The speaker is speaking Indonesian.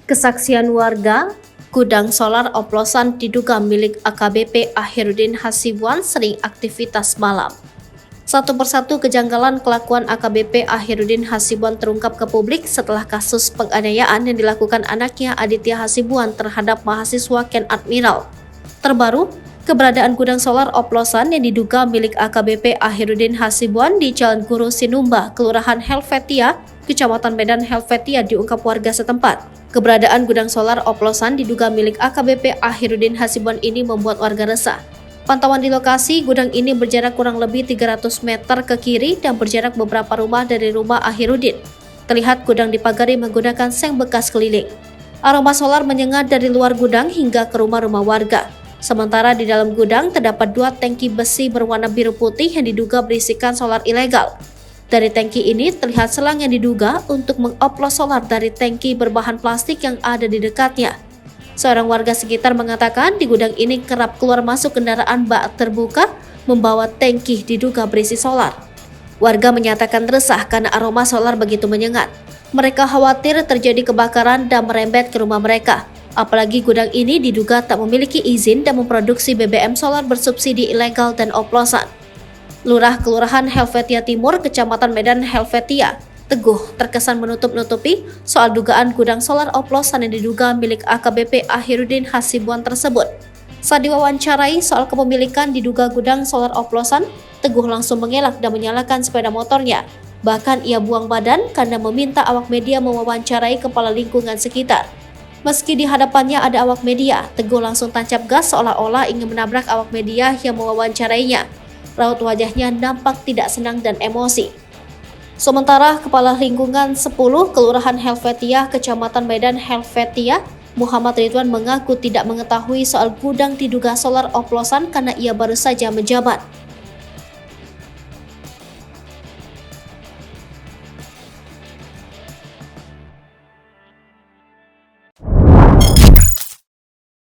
Kesaksian warga, gudang solar oplosan diduga milik AKBP Akhirudin Hasibuan sering aktivitas malam. Satu persatu kejanggalan kelakuan AKBP Akhirudin Hasibuan terungkap ke publik setelah kasus penganiayaan yang dilakukan anaknya Aditya Hasibuan terhadap mahasiswa Ken Admiral. Terbaru, keberadaan gudang solar oplosan yang diduga milik AKBP Akhirudin Hasibuan di Jalan Guru Sinumba, Kelurahan Helvetia, Kecamatan Medan Helvetia diungkap warga setempat. Keberadaan gudang solar oplosan diduga milik AKBP Akhirudin Hasibuan ini membuat warga resah. Pantauan di lokasi, gudang ini berjarak kurang lebih 300 meter ke kiri dan berjarak beberapa rumah dari rumah Akhirudin. Terlihat gudang dipagari menggunakan seng bekas keliling. Aroma solar menyengat dari luar gudang hingga ke rumah-rumah warga. Sementara di dalam gudang terdapat 2 tangki besi berwarna biru putih yang diduga berisikan solar ilegal. Dari tangki ini terlihat selang yang diduga untuk mengoplos solar dari tangki berbahan plastik yang ada di dekatnya. Seorang warga sekitar mengatakan di gudang ini kerap keluar masuk kendaraan bak terbuka membawa tangki diduga berisi solar. Warga menyatakan resah karena aroma solar begitu menyengat. Mereka khawatir terjadi kebakaran dan merembet ke rumah mereka. Apalagi gudang ini diduga tak memiliki izin dan memproduksi BBM solar bersubsidi ilegal dan oplosan. Lurah Kelurahan Helvetia Timur, Kecamatan Medan Helvetia, Teguh, terkesan menutup-nutupi soal dugaan gudang solar oplosan yang diduga milik AKBP Akhirudin Hasibuan tersebut. Saat diwawancarai soal kepemilikan diduga gudang solar oplosan, Teguh langsung mengelak dan menyalakan sepeda motornya. Bahkan ia buang badan karena meminta awak media mewawancarai kepala lingkungan sekitar. Meski di hadapannya ada awak media, Teguh langsung tancap gas seolah-olah ingin menabrak awak media yang mewawancarainya. Raut wajahnya nampak tidak senang dan emosi. Sementara Kepala Lingkungan 10 Kelurahan Helvetia, Kecamatan Medan Helvetia, Muhammad Ridwan mengaku tidak mengetahui soal gudang diduga solar oplosan karena ia baru saja menjabat.